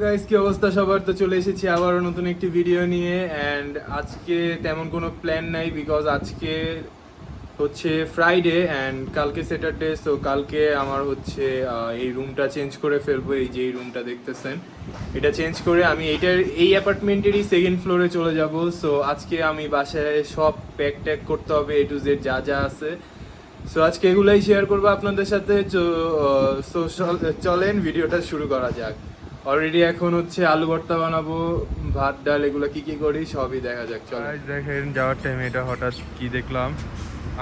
Guys, কি অবস্থা সবার? তো চলে এসেছি আবারও নতুন একটি ভিডিও নিয়ে। অ্যান্ড আজকে তেমন কোনো প্ল্যান নাই, বিকজ আজকে হচ্ছে ফ্রাইডে অ্যান্ড কালকে স্যাটারডে। সো কালকে আমার হচ্ছে এই রুমটা চেঞ্জ করে ফেলবো। এই যে এই রুমটা দেখতেছেন, এটা চেঞ্জ করে আমি এই অ্যাপার্টমেন্টেরই সেকেন্ড ফ্লোরে চলে যাব। সো আজকে আমি বাসায় সব প্যাক ট্যাক করতে হবে, এ টু জেড যা যা আছে। সো আজকে এগুলাই শেয়ার করবো আপনাদের সাথে। সো চলেন ভিডিওটা শুরু করা যাক। অলরেডি এখন হচ্ছে আলু ভর্তা বানাবো, ভাত ডাল এগুলো কি কি করি সবই দেখা যাক। চলেন। দেখেন যাওয়ার টাইম এটা হঠাৎ কি দেখলাম,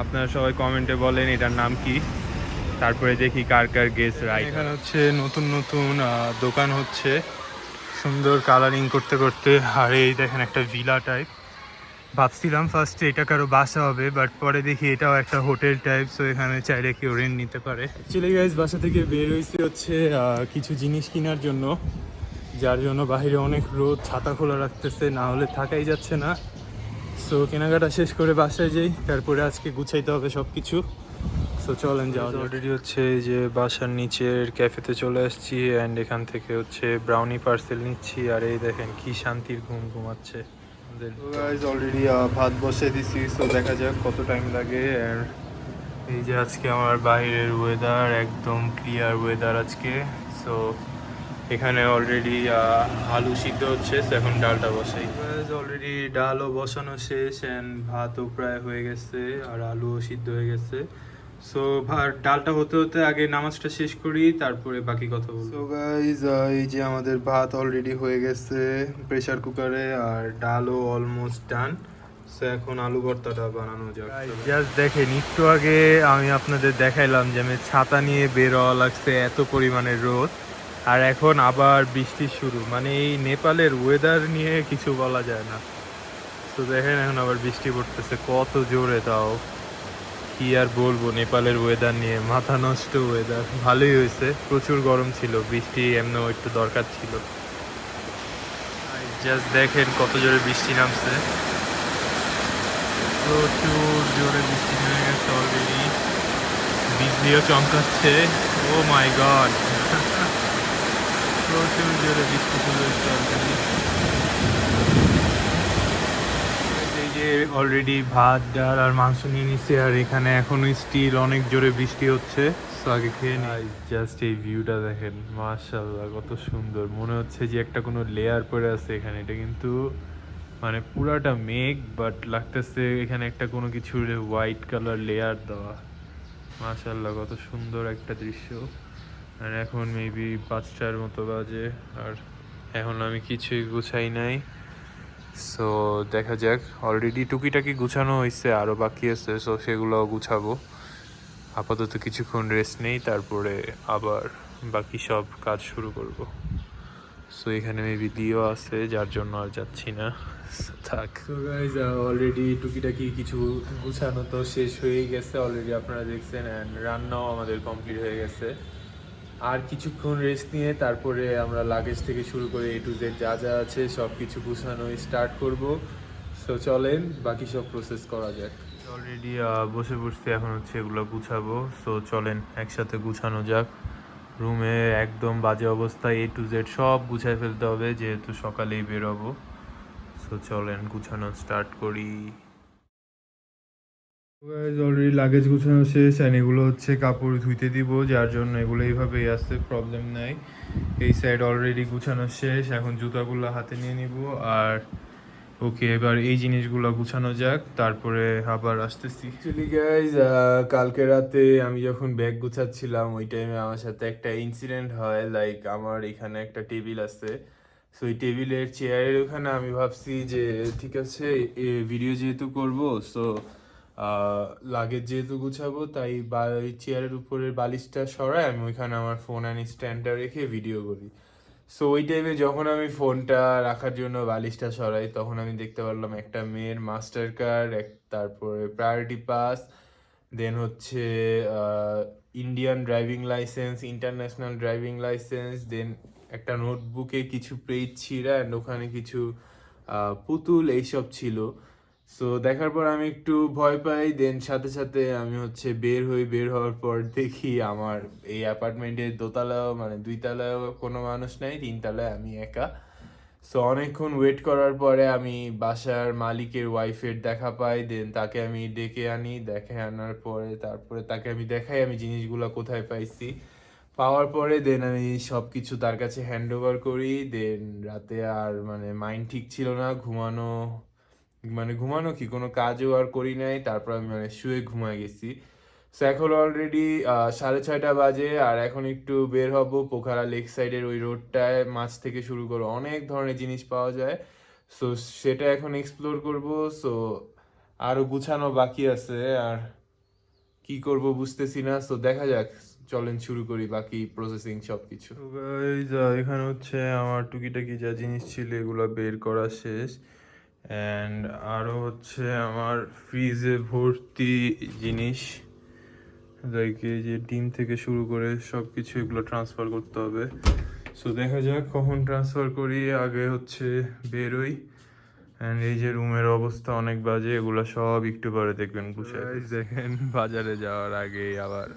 আপনারা সবাই কমেন্টে বলেন এটার নাম কি, তারপরে দেখি কার কার গেস রাইট। এখানে হচ্ছে নতুন নতুন দোকান হচ্ছে, সুন্দর কালারিং করতে করতে। আর এই দেখেন একটা ভিলা টাইপ। ভাবছিলাম ফার্স্টে এটা কারো বাসা হবে, বাট পরে দেখি এটাও একটা হোটেল টাইপ। সো এখানে চাইলে কেউ রেন্ট নিতে পারে। অ্যাকচুয়ালি গাইজ বাসা থেকে বের হয়েছি হচ্ছে কিছু জিনিস কেনার জন্য, যার জন্য বাইরে অনেক রোদ, ছাতা খোলা রাখতেছে, না হলে থাকাই যাচ্ছে না। সো কেনাকাটা শেষ করে বাসায় যাই, তারপরে আজকে গুছাইতে হবে সব কিছু। সো চলেন যাওয়া। অলরেডি হচ্ছে এই যে বাসার নিচের ক্যাফেতে চলে আসছি অ্যান্ড এখান থেকে হচ্ছে ব্রাউনি পার্সেল নিচ্ছি। আর এই দেখেন কি শান্তির ঘুম ঘুমাচ্ছে আমাদের। অলরেডি ভাত বসে দিছি, সো দেখা যাক কত টাইম লাগে। আর এই যে আজকে আমার বাইরের ওয়েদার একদম ক্লিয়ার ওয়েদার আজকে। সো এখানে অলরেডি আলু সিদ্ধ হচ্ছে, তো এখন ডালটা বসাই। অলরেডি ডালও বসানো শেষ অ্যান্ড ভাতও প্রায় হয়ে গেছে আর আলুও সিদ্ধ হয়ে গেছে। সো ডালটা হতে হতে আগে নামাজটা শেষ করি, তারপরে বাকি কথা বলবো। সো গাইজ এই যে আমাদের ভাত অলরেডি হয়ে গেছে প্রেসার কুকারে, আর ডালও অলমোস্ট ডান। সো এখন আলু ভর্তাটা বানানো যাক। জাস্ট দেখেন, একটু আগে আমি আপনাদের দেখাইলাম যে আমি ছাতা নিয়ে বের হওয়া লাগছে, এত পরিমাণে রোদ। আর এখন আবার বৃষ্টি শুরু, মানে এই নেপালের ওয়েদার নিয়ে কিছু বলা যায় না। তো দেখেন এখন আবার বৃষ্টি পড়তেছে কত জোরে, তাও কি আর বলবো নেপালের ওয়েদার নিয়ে, মাথা নষ্ট ওয়েদার। ভালোই হয়েছে, প্রচুর গরম ছিল, বৃষ্টি এমনিও একটু দরকার ছিল। জাস্ট দেখেন কত জোরে বৃষ্টি নামছে, প্রচুর জোরে বৃষ্টি নেমে গেছে অলরেডি, বিজলিও চমকাচ্ছে। ও মাই গড, প্রচুর জোরে বৃষ্টি শুরু হয়েছে অলরেডি। এই যে অলরেডি ভাত ডাল আর মাংস নিয়ে নিচ্ছে, আর এখানে এখনো স্টিল অনেক জোরে বৃষ্টি হচ্ছে। তো আগে খেয়ে নিই। জাস্ট এই ভিউটা দেখেন, মাশাআল্লাহ কত সুন্দর, মনে হচ্ছে যে একটা কোনো লেয়ার পরে আছে এখানে। এটা কিন্তু মানে পুরাটা মেঘ, বাট লাগতেছে এখানে একটা কোনো কিছুর হোয়াইট কালার লেয়ার দেওয়া। মাশাআল্লাহ কত সুন্দর একটা দৃশ্য। আর এখন মেবি 5টার মতো বাজে, আর এখন আমি কিছুই গুছাই নাই। সো দেখা যাক, অলরেডি টুকিটাকি গুছানো হয়েছে, আরও বাকি আছে। সো সেগুলোও গুছাবো। আপাতত কিছুক্ষণ রেস্ট নেই, তারপরে আবার বাকি সব কাজ শুরু করব। সো এখানে মেবি লিও আছে, যার জন্য আর যাচ্ছি না। থাক। সো গাইজ অলরেডি টুকিটাকি কিছু গুছানো তো শেষ হয়েই গেছে অলরেডি, আপনারা দেখছেন। অ্যান্ড রান্নাও আমাদের কমপ্লিট হয়ে গেছে। আর কিছুক্ষণ রেস্ট নিয়ে তারপরে আমরা লাগেজ থেকে শুরু করে এ টু জেড যা যা আছে সব কিছু গুছানো স্টার্ট করব। সো চলেন বাকি সব প্রসেস করা যাক। অলরেডি বসে বসতে এখন হচ্ছে এগুলো গুছাবো। সো চলেন একসাথে গুছানো যাক। রুমে একদম বাজে অবস্থা, এ টু জেড সব গুছায় ফেলতে হবে যেহেতু সকালেই বেরোবো। সো চলেন গুছানো স্টার্ট করি। অলরেডি লাগেজ গুছানো শেষ, অ্যান্ড এগুলো হচ্ছে কাপড় ধুইতে দিব, যার জন্য এগুলো এইভাবেই আছে, প্রবলেম নাই। এই সাইড অলরেডি গুছানো শেষ, এখন জুতাগুলো হাতে নিয়ে নিব। আর ওকে, এবার এই জিনিসগুলো গুছানো যাক, তারপরে আবার আসতেছি। অ্যাকচুয়ালি গাইজ কালকে রাতে আমি যখন ব্যাগ গুছাচ্ছিলাম ওই টাইমে আমার সাথে একটা ইনসিডেন্ট হয়। লাইক আমার এখানে একটা টেবিল আছে, সো এই টেবিলের চেয়ারের ওখানে আমি ভাবছি যে ঠিক আছে ভিডিও যেহেতু করব, সো লাগেজ যেহেতু গুছাবো, তাই এই চেয়ারের উপরের বালিশটা সরাই আমি ওইখানে আমার ফোন অ্যান্ড স্ট্যান্ডটা রেখে ভিডিও করি। সো ওই টাইমে যখন আমি ফোনটা রাখার জন্য বালিশটা সরাই, তখন আমি দেখতে পারলাম একটা মেয়ের মাস্টার কার্ড, তারপরে প্রায়োরিটি পাস, দেন হচ্ছে Indian driving license, international driving license, then একটা নোটবুকে কিছু পেজ ছিঁড়া অ্যান্ড ওখানে কিছু পুতুল এইসব ছিল। সো দেখার পর আমি একটু ভয় পাই, দেন সাথে সাথে আমি হচ্ছে বের হওয়ার পর দেখি আমার এই অ্যাপার্টমেন্টের দোতলাও মানে 2 তলায়ও কোনো মানুষ নাই, 3 তলায় আমি একা। সো অনেকক্ষণ ওয়েট করার পরে আমি বাসার মালিকের ওয়াইফের দেখা পাই, দেন তাকে আমি ডেকে আনি, দেখে আনার পরে তারপরে তাকে আমি দেখাই আমি জিনিসগুলো কোথায় পাইছি। পাওয়ার পরে দেন আমি সব কিছু তার কাছে হ্যান্ড ওভার করি। দেন রাতে আর মানে মাইন্ড ঠিক ছিল না, ঘুমানো কি কোনো কাজও আর করি নাই, তারপর আমি মানে শুয়ে ঘুমায় গেছি। সো এখন অলরেডি 6:30 বাজে, আর এখন একটু বের হব পোখারা লেক সাইডের ওই রোডটায়। মাছ থেকে শুরু করে অনেক ধরনের জিনিস পাওয়া যায়, সো সেটা এখন এক্সপ্লোর করব। সো আরো গুছানো বাকি আছে, আর কি করব বুঝতেছি না। সো দেখা যাক, চলেন শুরু করি বাকি প্রসেসিং সবকিছু। তো গাইস, এখানে হচ্ছে আমার টুকিটাকি যা জিনিস ছিল এগুলো বের করা শেষ, অ্যান্ড আরও হচ্ছে আমার ফ্রিজে ভর্তি জিনিস, লাইক এই যে ডিম থেকে শুরু করে সব কিছু এগুলো ট্রান্সফার করতে হবে। সো দেখা যাক কখন ট্রান্সফার করি, আগে হচ্ছে বেরোই। অ্যান্ড এই যে রুমের অবস্থা অনেক বাজে, এগুলো সব একটু পরে দেখবেন গুছাই। দেখেন বাজারে যাওয়ার আগে আবার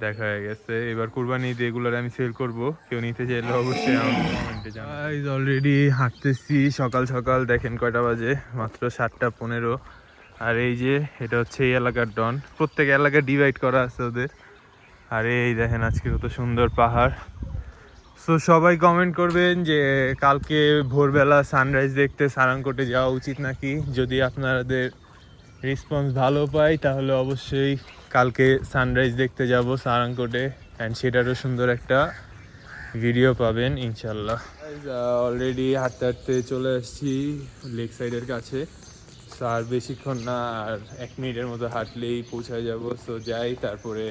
দেখা হয়ে গেছে। এবার কুরবানি ঈদে এগুলোর আমি সেল করব, কেউ নিতে চাইলে অবশ্যই আমার কমেন্টে জানাবেন। অলরেডি হাঁটতেছি সকাল সকাল, দেখেন কয়টা বাজে, মাত্র 7:15। আর এই যে এটা হচ্ছে এই এলাকার ডন, প্রত্যেক এলাকা ডিভাইড করা আছে ওদের। আর এই দেখেন আজকে কত সুন্দর পাহাড়। সো সবাই কমেন্ট করবেন যে কালকে ভোরবেলা সানরাইজ দেখতে সারাংকোটে যাওয়া উচিত নাকি। যদি আপনাদের রেসপন্স ভালো পাই তাহলে অবশ্যই কালকে সানরাইজ দেখতে যাব সারাংকোটে, অ্যান্ড সেটারও সুন্দর একটা ভিডিও পাবেন ইনশাল্লাহ। অলরেডি হাঁটতে হাঁটতে চলে আসছি লেক সাইডের কাছে। সো আর বেশিক্ষণ না, আর 1 মিনিটের মতো হাঁটলেই পৌঁছায় যাব। সো যাই, তারপরে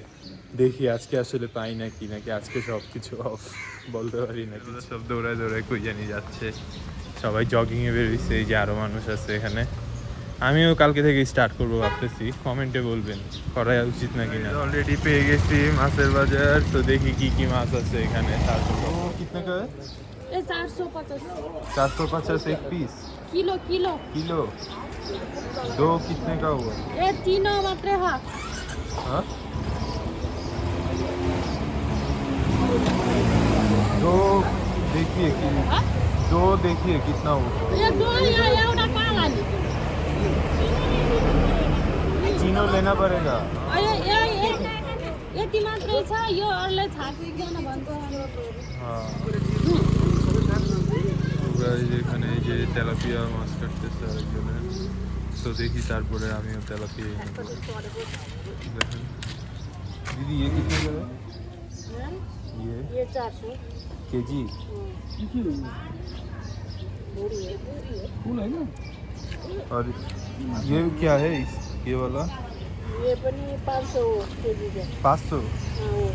দেখি আজকে আসলে পাই নাকি আজকে সব কিছু অফ বলতে পারি না। সব দৌড়ায় দৌড়ায় কই জানি যাচ্ছে, সবাই জগিংয়ে বেরোইছে, এই যে আরও মানুষ আছে এখানে। আমিও কালকে থেকে স্টার্ট করবো ভাবতেছি, কমেন্টে বলবেন করা উচিত নাকি না। অলরেডি পেয়ে গেছি মাছের বাজার, তো দেখি কি কি মাছ আছে এখানে। 450 एक पीस, किलो किलो किलो 2 कितने का हुआ? ये तीनों मात्र हाफ। हाँ 2 देखिए कि हाँ? 2 देखिए कितना हुआ। ये दो या एउटा काला नि तीनों लेना पड़ेगा। यति मात्रै छ, यो अरूलाई छापिकन भन्छ। हाँ এখানে এই যে তেলাপিয়া মাছ কাটতেছে আরেকজনে, তো দেখি তারপরে আমিও তেলাপিয়া নেব। দেখেন दीदी ये कितने का है? ये 400 केजी? फूल है ना। और ये क्या है ये वाला? ये पनि 500 केजी का 500। हाँ वो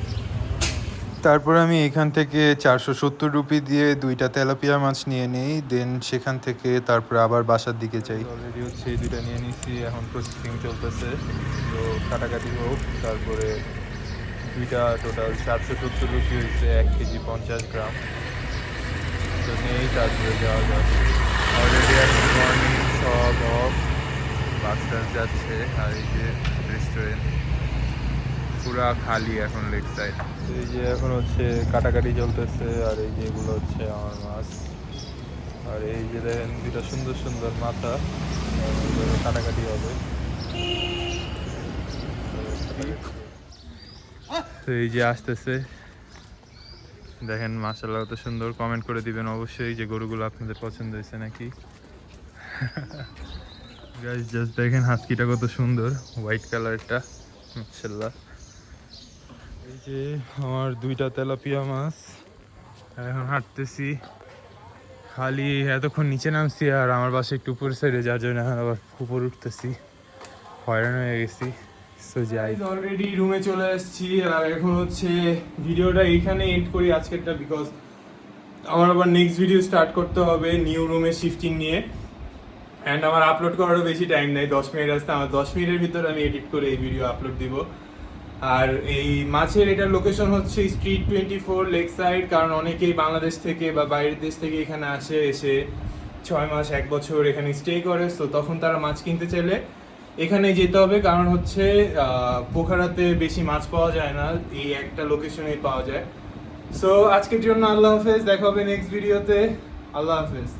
তারপর আমি এখান থেকে 470 রুপি দিয়ে 2টা তেলাপিয়া মাছ নিয়ে নিই, দেন সেখান থেকে তারপর আবার বাসার দিকে যাই। অলরেডি হচ্ছে এই 2টা নিয়ে নিছি, এখন প্রসেসিং চলতেছে। তো কাটাকাটি হোক, তারপরে 2টা টোটাল 470 রুপি হয়েছে, 1 কেজি 50 গ্রাম। তো নিয়েই তারপরে যাওয়া যাক। অলরেডি এখন মর্নিং সব অফ, বাস টাস যাচ্ছে, আর এই যে রেস্টুরেন্ট পুরা খালি এখন লেক সাইড। এই যে এখন হচ্ছে কাটাকাটি চলতেছে, আর এই যে এগুলো হচ্ছে আমার মাছ। আর এই যে দেখেন 2টা সুন্দর সুন্দর মাথা, কাটাকাটি হবে। তো এই যে আসতেছে, দেখেন মাশাআল্লাহ কত সুন্দর। কমেন্ট করে দিবেন অবশ্যই যে গরুগুলো আপনাদের পছন্দ হয়েছে নাকি। গাইস জাস্ট দেখেন হাস্কিটা কত সুন্দর, হোয়াইট কালারটা মাশাআল্লাহ। এই যে আমার 2টা তেলাপিয়া মাছ, এখন হাঁটতেছি। খালি এতক্ষণ নিচে নামছি, আর আমার বাসা একটু উপর সাইডে, যার জন্য এখন আবার উপর উঠতেছি, হয়রান হয়ে গেছি। সো যাই, অলরেডি রুমে চলে আসছি, আর এখন হচ্ছে ভিডিওটা এইখানে এন্ড করি আজকেরটা, বিকজ আমার আবার নেক্সট ভিডিও স্টার্ট করতে হবে নিউ রুমে শিফটিং নিয়ে। অ্যান্ড আমার আপলোড করারও বেশি টাইম নেই, 10 মিনিট আসতে, আমার 10 মিনিটের ভিতরে আমি এডিট করে এই ভিডিও আপলোড দিব। আর এই মাছের এটার লোকেশন হচ্ছে স্ট্রিট 24 লেক সাইড, কারণ অনেকেই বাংলাদেশ থেকে বা বাইরের দেশ থেকে এখানে আসে, এসে 6 মাস 1 বছর এখানে স্টে করে, তো তখন তারা মাছ কিনতে চাইলে এখানে যেতে হবে, কারণ হচ্ছে পোখারাতে বেশি মাছ পাওয়া যায় না, এই একটা লোকেশনেই পাওয়া যায়। সো আজকের জন্য আল্লাহ হাফেজ, দেখা হবে নেক্সট ভিডিওতে। আল্লাহ হাফেজ।